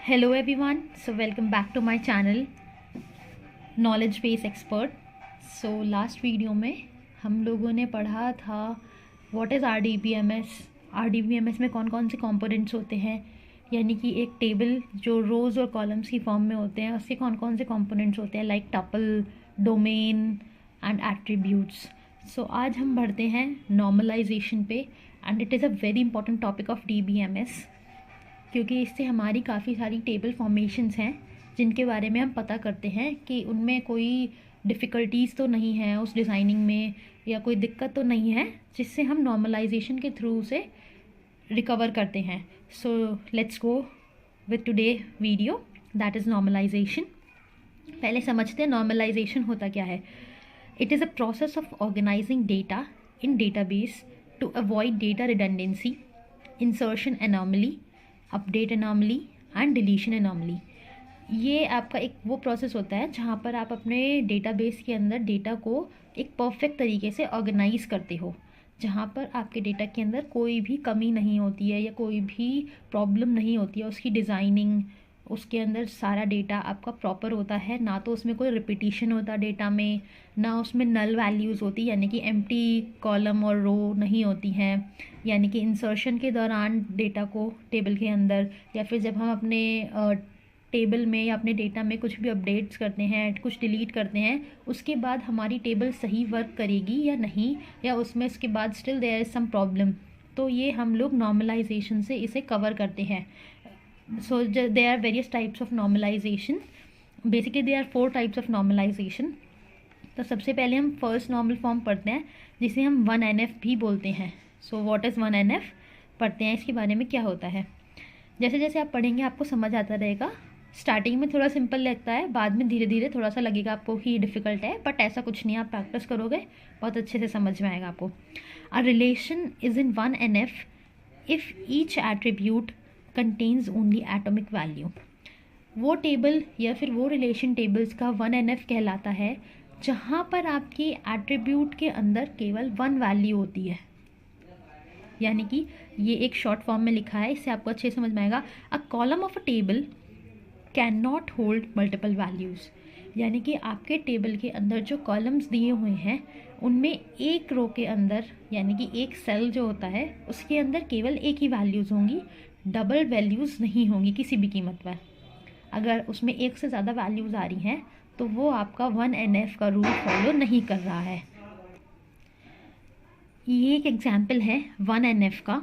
Hello everyone, so welcome back to my channel Knowledge Base Expert. So last video में हम लोगों ने पढ़ा था व्हाट इज़ RDBMS। RDBMS में कौन कौन से कंपोनेंट्स होते हैं, यानी कि एक टेबल जो रोज़ और कॉलम्स की फॉर्म में होते हैं उसके कौन कौन से कंपोनेंट्स होते हैं, like tuple, domain and attributes. So आज हम बढ़ते हैं नॉर्मलाइजेशन पे, and it is a very important topic of DBMS, क्योंकि इससे हमारी काफ़ी सारी टेबल फॉर्मेशंस हैं जिनके बारे में हम पता करते हैं कि उनमें कोई डिफ़िकल्टीज़ तो नहीं है उस डिज़ाइनिंग में, या कोई दिक्कत तो नहीं है जिससे हम नॉर्मलाइजेशन के थ्रू से रिकवर करते हैं। So let's go with today video, that is normalisation. पहले समझते हैं नॉर्मलाइजेशन होता क्या है। It is a process of organising data in database to avoid data redundancy, insertion anomaly, update anomaly and deletion anomaly. ये आपका एक वो प्रोसेस होता है जहाँ पर आप अपने डेटाबेस के अंदर डेटा को एक परफेक्ट तरीके से ऑर्गेनाइज करते हो, जहाँ पर आपके डेटा के अंदर कोई भी कमी नहीं होती है या कोई भी प्रॉब्लम नहीं होती है। उसकी डिज़ाइनिंग, उसके अंदर सारा डेटा आपका प्रॉपर होता है, ना तो उसमें कोई रिपीटिशन होता डेटा में, ना उसमें नल वैल्यूज़ होती, यानी कि एम्प्टी कॉलम और रो नहीं होती हैं, यानी कि इंसर्शन के दौरान डेटा को टेबल के अंदर, या फिर जब हम अपने टेबल में या अपने डेटा में कुछ भी अपडेट्स करते हैं, कुछ डिलीट करते हैं, उसके बाद हमारी टेबल सही वर्क करेगी या नहीं, या उसमें उसके बाद still there is some problem. तो ये हम लोग नॉर्मलाइजेशन से इसे कवर करते हैं। So there are various types of normalization. Basically there are 4 types of normalization. तो सबसे पहले हम फर्स्ट नॉर्मल फॉर्म पढ़ते हैं जिसे हम 1NF भी बोलते हैं। सो व्हाट इज़ 1NF पढ़ते हैं, इसके बारे में क्या होता है। जैसे जैसे आप पढ़ेंगे आपको समझ आता रहेगा। स्टार्टिंग में थोड़ा सिंपल लगता है, बाद में धीरे धीरे थोड़ा सा लगेगा आपको कि डिफ़िकल्ट है, बट ऐसा कुछ नहीं, आप प्रैक्टिस करोगे बहुत अच्छे से समझ में आएगा आपको। A relation is in 1NF if each attribute contains only atomic value. वो टेबल या फिर वो रिलेशन टेबल्स का 1NF कहलाता है जहाँ पर आपकी एट्रीब्यूट के अंदर केवल 1 वैल्यू होती है। यानी कि ये एक शॉर्ट फॉर्म में लिखा है, इससे आपको अच्छे समझ में आएगा। A column of a table can not hold multiple values, यानी कि आपके टेबल के अंदर जो कॉलम्स दिए हुए हैं उनमें एक रो के अंदर, यानी कि एक सेल जो होता है उसके अंदर केवल एक ही वैल्यूज़ होंगी, डबल वैल्यूज़ नहीं होंगी किसी भी कीमत पर। अगर उसमें एक से ज़्यादा वैल्यूज़ आ रही हैं तो वो आपका 1NF का रूल फॉलो नहीं कर रहा है। ये एक एग्जाम्पल है 1NF का,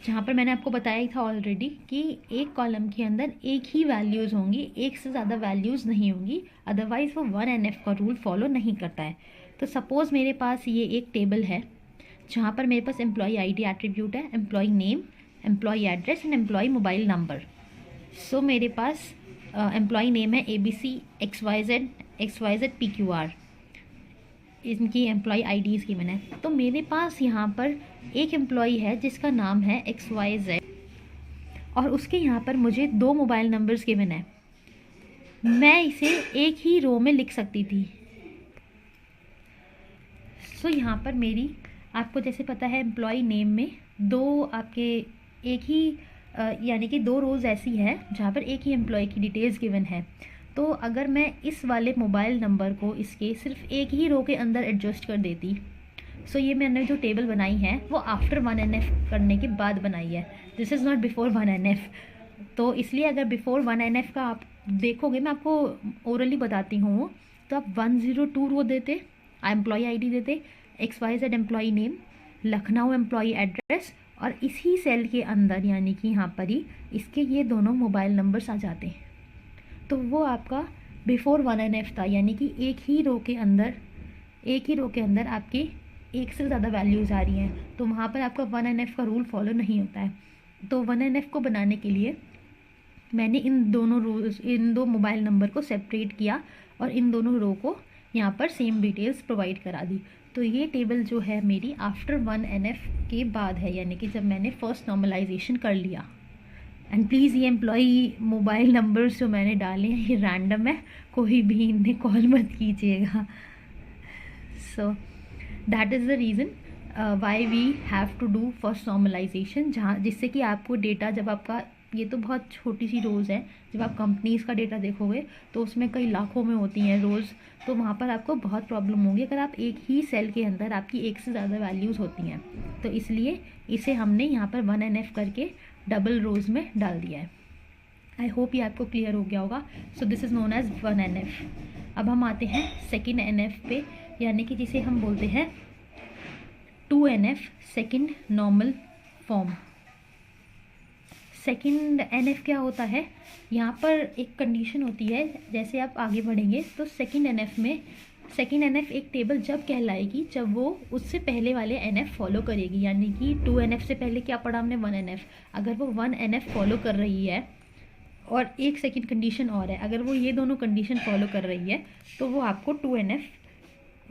जहाँ पर मैंने आपको बताया ही था ऑलरेडी कि एक कॉलम के अंदर एक ही वैल्यूज़ होंगी, एक से ज़्यादा वैल्यूज़ नहीं होंगी, अदरवाइज़ वो 1NF का रूल फॉलो नहीं करता है। तो सपोज़ मेरे पास ये एक टेबल है जहाँ पर मेरे पास एम्प्लॉई ID एट्रीब्यूट है, employee name, employee address and employee mobile number. So मेरे पास एम्प्लॉई नेम है ABC XYZ PQR, इनकी एम्प्लॉई IDs गिवन है। तो मेरे पास यहाँ पर एक एम्प्लॉई है जिसका नाम है XYZ, और उसके यहाँ पर मुझे 2 मोबाइल नंबर्स गिवन है। मैं इसे एक ही रो में लिख सकती थी। सो यहाँ पर मेरी, आपको जैसे पता है एम्प्लॉई नेम में 2 आपके एक ही यानी कि 2 रोज़ ऐसी है जहाँ पर एक ही एम्प्लॉय की डिटेल्स गिवन है। तो अगर मैं इस वाले मोबाइल नंबर को इसके सिर्फ एक ही रो के अंदर एडजस्ट कर देती, सो ये मैंने जो टेबल बनाई है वो आफ्टर 1NF करने के बाद बनाई है, this is not before 1NF। तो इसलिए अगर बिफोर 1NF का आप देखोगे, मैं आपको ओरली बताती हूँ, तो आप 102 रो देते, एम्प्लॉई ID देते, XYZ employee name, Lucknow employee address, और इसी सेल के अंदर यानी कि यहाँ पर ही इसके ये दोनों मोबाइल नंबर्स आ जाते हैं। तो वो आपका बिफोर 1NF था, यानी कि एक ही रो के अंदर आपकी एक से ज़्यादा वैल्यूज़ आ रही हैं, तो वहाँ पर आपका 1NF का रूल फॉलो नहीं होता है। तो 1NF को बनाने के लिए मैंने इन 2 मोबाइल नंबर को सेपरेट किया और इन दोनों रो को यहाँ पर सेम डिटेल्स प्रोवाइड करा दी। तो ये टेबल जो है मेरी आफ्टर 1NF के बाद है, यानी कि जब मैंने फर्स्ट नॉर्मलाइजेशन कर लिया। एंड प्लीज़ ये एम्प्लॉई मोबाइल नंबर्स जो मैंने डाले हैं ये रैंडम है, कोई भी इन्हें कॉल मत कीजिएगा। So that is the reason why we have to do first normalisation, जहाँ जिससे कि आपको डेटा जब आपका ये तो बहुत छोटी सी रोज़ है, जब आप कंपनीज़ का डेटा देखोगे तो उसमें कई लाखों में होती हैं रोज़, तो वहाँ पर आपको बहुत प्रॉब्लम होगी अगर आप एक ही सेल के अंदर आपकी एक से ज़्यादा वैल्यूज़ होती हैं। तो इसलिए इसे हमने यहाँ पर 1NF करके डबल रोज़ में डाल दिया है। आई होप ये आपको क्लियर हो गया होगा। So this is known as 1NF। अब हम आते हैं सेकेंड NF पे, यानी कि जिसे हम बोलते हैं 2NF, second normal form. Second NF क्या होता है, यहाँ पर एक कंडीशन होती है, जैसे आप आगे बढ़ेंगे तो सेकेंड NF एक टेबल जब कहलाएगी जब वो उससे पहले वाले NF फॉलो करेगी, यानी कि 2NF से पहले क्या पढ़ा हमने 1NF। अगर वो 1NF फॉलो कर रही है और एक सेकेंड कंडीशन और है, अगर वो ये दोनों कंडीशन फॉलो कर रही है तो वो आपको 2NF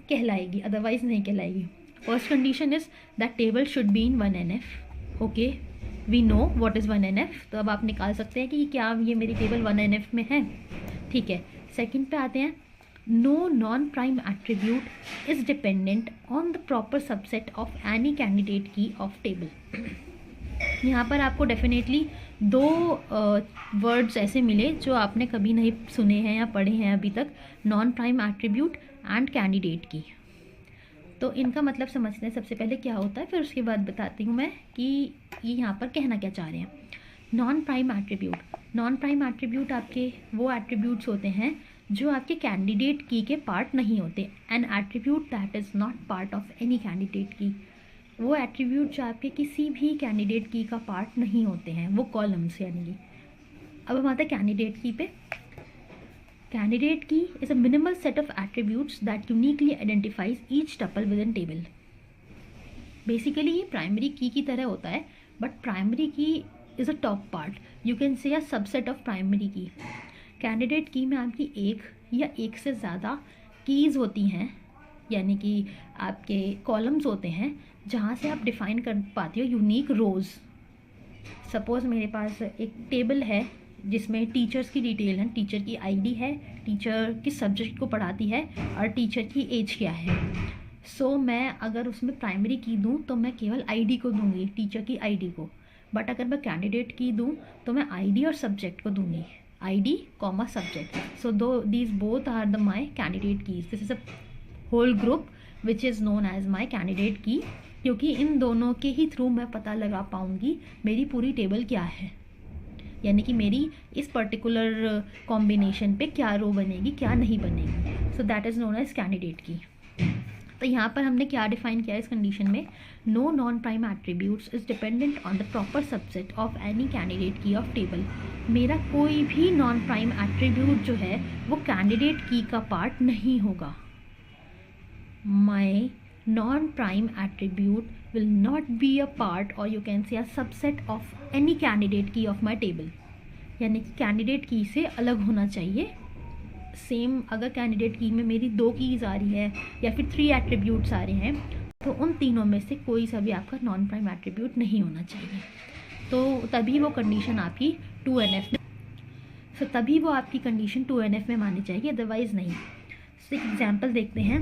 कहलाएगी, अदरवाइज नहीं कहलाएगी। First condition is that table should be in 1NF। Okay, we know what is 1NF, तो अब आप निकाल सकते हैं कि क्या ये मेरी टेबल 1NF में है। ठीक है, सेकंड पे आते हैं। No non prime attribute is dependent on the proper subset of any candidate key of table. यहाँ पर आपको डेफिनेटली दो वर्ड्स ऐसे मिले जो आपने कभी नहीं सुने हैं या पढ़े हैं अभी तक, non prime attribute and candidate key. तो इनका मतलब समझते हैं सबसे पहले क्या होता है, फिर उसके बाद बताती हूँ मैं कि ये यहाँ पर कहना क्या चाह रहे हैं। नॉन प्राइम एट्रीब्यूट आपके वो एट्रीब्यूट्स होते हैं जो आपके कैंडिडेट की के पार्ट नहीं होते। N attribute that is not part of any candidate की, वो एट्रीब्यूट जो आपके किसी भी कैंडिडेट की का पार्ट नहीं होते हैं, वो कॉलम्स यानी कि। अब हम आते हैं कैंडिडेट की पे। कैंडिडेट की is a minimal set of attributes that uniquely identifies each tuple with in table. Basically ये प्राइमरी की तरह होता है, बट प्राइमरी की is a top part, you can say a subset of primary की। कैंडिडेट की में आपकी एक या एक से ज़्यादा कीज़ होती हैं, यानी कि आपके कॉलम्स होते हैं जहाँ से आप डिफाइन कर पाते हो यूनिक रोज़। सपोज़ मेरे पास एक टेबल है जिसमें टीचर्स की डिटेल है, टीचर की आईडी है, टीचर किस सब्जेक्ट को पढ़ाती है और टीचर की एज क्या है। सो मैं अगर उसमें प्राइमरी की दूँ तो मैं केवल आईडी को दूंगी, टीचर की आईडी को। बट अगर मैं कैंडिडेट की दूँ तो मैं आईडी और सब्जेक्ट को दूंगी, आईडी कॉमा सब्जेक्ट। सो दो these both are the my candidate keys. This is a whole group which is known as my candidate key, क्योंकि इन दोनों के ही थ्रू मैं पता लगा पाऊँगी मेरी पूरी टेबल क्या है, यानी कि मेरी इस पर्टिकुलर कॉम्बिनेशन पे क्या रो बनेगी क्या नहीं बनेगी। So that is known as candidate key. तो यहाँ पर हमने क्या डिफाइन किया इस कंडीशन में, no non prime attributes is dependent on the proper subset of any candidate key of table. मेरा कोई भी नॉन प्राइम एट्रीब्यूट जो है वो कैंडिडेट की का पार्ट नहीं होगा। माई non-prime attribute will not be a part or you can say a subset of any candidate key of my table, यानी कि कैंडिडेट की से अलग होना चाहिए। सेम अगर कैंडिडेट की में मेरी 2 कीज़ आ रही है या फिर 3 एट्रीब्यूट्स आ रहे हैं तो उन तीनों में से कोई सा भी आपका नॉन प्राइम एट्रीब्यूट नहीं होना चाहिए, तो तभी वो कंडीशन आपकी 2NF में, तो तभी वो आपकी कंडीशन 2NF में मानी जाएगी, अदरवाइज़ नहीं। तो एक एग्जाम्पल देखते हैं।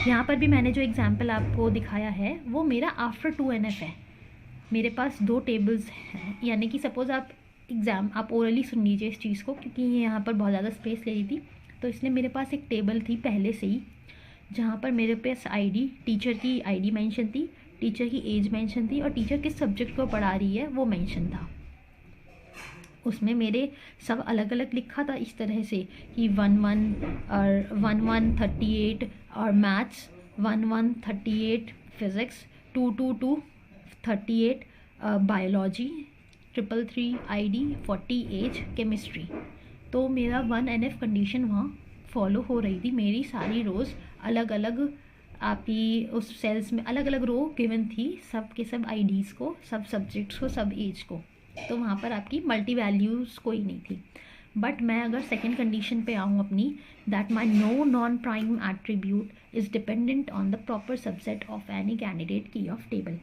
यहाँ पर भी मैंने जो एग्जाम्पल आपको दिखाया है वो मेरा आफ्टर 2NF है। मेरे पास 2 टेबल्स हैं, यानी कि सपोज़ आप ओरली सुन लीजिए इस चीज़ को, क्योंकि ये यहाँ पर बहुत ज़्यादा स्पेस ले रही थी। तो इसलिए मेरे पास एक टेबल थी पहले से ही, जहाँ पर मेरे पास आईडी, टीचर की आईडी मेंशन थी, टीचर की एज मेंशन थी और टीचर किस सब्जेक्ट को पढ़ा रही है वो मेंशन था। उसमें मेरे सब अलग अलग लिखा था इस तरह से कि 11 और 1138 और maths, 1138 physics, 222 38 biology, 333 ID, 40 age chemistry. तो मेरा 1NF कंडीशन वहाँ फॉलो हो रही थी। मेरी सारी रोज़ अलग अलग आपकी उस सेल्स में अलग अलग रो गिवन थी, सब के सब आईडीज़ को, सब सब्जेक्ट्स को, सब एज को। तो वहाँ पर आपकी मल्टी वैल्यूज़ कोई नहीं थी। बट मैं अगर सेकेंड कंडीशन पे आऊँ अपनी, that my no non prime attribute is dependent on the proper subset of any candidate key of table.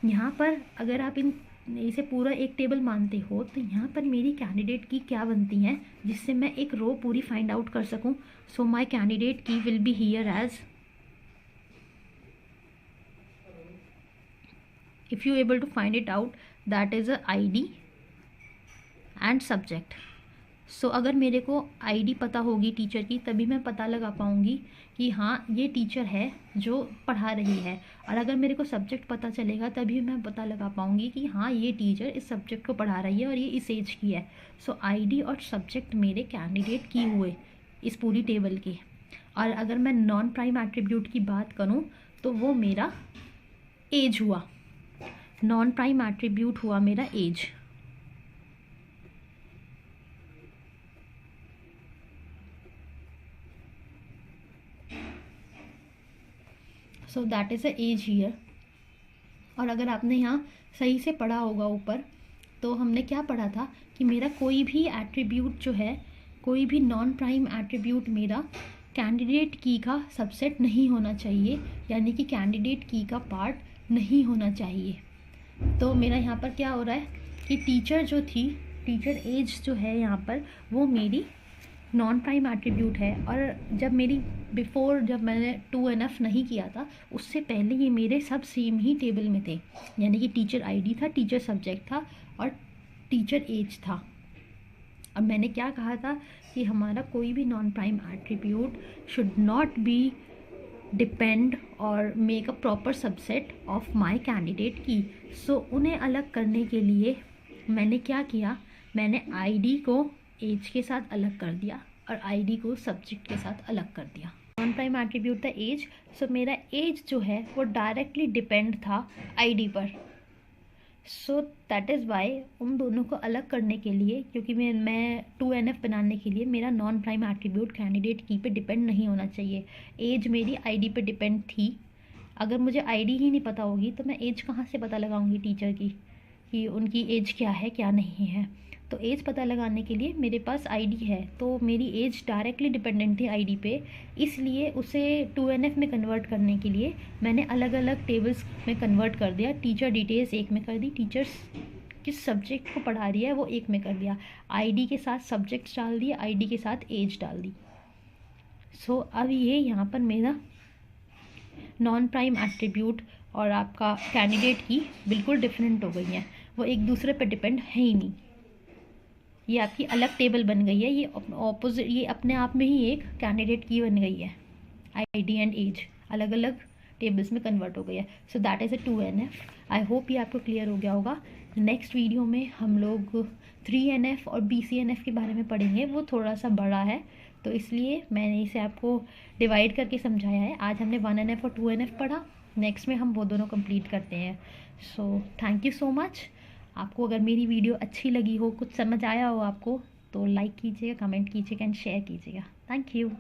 यहाँ पर अगर आप इसे पूरा एक टेबल मानते हो तो यहाँ पर मेरी कैंडिडेट की क्या बनती हैं जिससे मैं एक रो पूरी फाइंड आउट कर सकूँ। So my candidate key will be here age, if you able to find it out, that is a ID, and subject. So अगर मेरे को आईडी पता होगी टीचर की तभी मैं पता लगा पाऊँगी कि हाँ ये टीचर है जो पढ़ा रही है, और अगर मेरे को सब्जेक्ट पता चलेगा तभी मैं पता लगा पाऊँगी कि हाँ ये टीचर इस सब्जेक्ट को पढ़ा रही है और ये इस एज की है। सो आईडी और सब्जेक्ट मेरे कैंडिडेट की हुए इस पूरी टेबल के। और अगर मैं नॉन प्राइम एट्रीब्यूट की बात करूँ तो वो मेरा एज हुआ, नॉन प्राइम एट्रीब्यूट हुआ मेरा age. So that is a age here. और अगर आपने यहाँ सही से पढ़ा होगा ऊपर, तो हमने क्या पढ़ा था कि मेरा कोई भी एट्रीब्यूट जो है, कोई भी नॉन प्राइम एट्रीब्यूट मेरा कैंडिडेट की का सबसेट नहीं होना चाहिए, यानी कि कैंडिडेट की का पार्ट नहीं होना चाहिए। तो मेरा यहाँ पर क्या हो रहा है कि टीचर जो थी, टीचर एज जो है यहाँ पर, वो मेरी नॉन प्राइम एट्रीब्यूट है। और जब मेरी जब मैंने 2NF नहीं किया था उससे पहले ये मेरे सब सेम ही टेबल में थे, यानी कि टीचर आईडी था, टीचर सब्जेक्ट था और टीचर एज था। अब मैंने क्या कहा था कि हमारा कोई भी non prime attribute should not be depend और make a proper subset of my candidate key. So उन्हें अलग करने के लिए मैंने क्या किया, मैंने आईडी को एज के साथ अलग कर दिया और आईडी को सब्जेक्ट के साथ अलग कर दिया। नॉन प्राइम एट्रीब्यूट था एज, सो मेरा एज जो है वो डायरेक्टली डिपेंड था आईडी पर। सो दैट इज़ वाई उन दोनों को अलग करने के लिए, क्योंकि मैं 2NF बनाने के लिए मेरा नॉन प्राइम एट्रीब्यूट कैंडिडेट की पे डिपेंड नहीं होना चाहिए। एज मेरी आईडी पे डिपेंड थी। अगर मुझे आईडी ही नहीं पता होगी तो मैं एज कहाँ से पता लगाऊंगी टीचर की कि उनकी एज क्या है क्या नहीं है। तो एज पता लगाने के लिए मेरे पास आईडी है, तो मेरी एज डायरेक्टली डिपेंडेंट थी आईडी पे, इसलिए उसे 2NF में कन्वर्ट करने के लिए मैंने अलग अलग टेबल्स में कन्वर्ट कर दिया। टीचर डिटेल्स एक में कर दी, टीचर्स किस सब्जेक्ट को पढ़ा रही है वो एक में कर दिया, आईडी के साथ सब्जेक्ट्स डाल दिए, आईडी के साथ एज डाल दी। सो अब ये यहाँ पर मेरा नॉन प्राइम एट्रीब्यूट और आपका कैंडिडेट की बिल्कुल डिफरेंट हो गई है, वो एक दूसरे पर डिपेंड है ही नहीं। ये आपकी अलग टेबल बन गई है, ये ऑपोजिट, ये अपने आप में ही एक कैंडिडेट की बन गई है। आईडी एंड एज अलग अलग टेबल्स में कन्वर्ट हो गई है। सो that is a 2NF। I hope ये आपको क्लियर हो गया होगा। नेक्स्ट वीडियो में हम लोग 3NF और BCNF के बारे में पढ़ेंगे, वो थोड़ा सा बड़ा है तो इसलिए मैंने इसे आपको डिवाइड करके समझाया है। आज हमने 1NF और 2NF पढ़ा, नेक्स्ट में हम वो दोनों कंप्लीट करते हैं। So thank you so much. आपको अगर मेरी वीडियो अच्छी लगी हो, कुछ समझ आया हो आपको, तो लाइक कीजिएगा, कमेंट कीजिएगा एंड शेयर कीजिएगा। Thank you.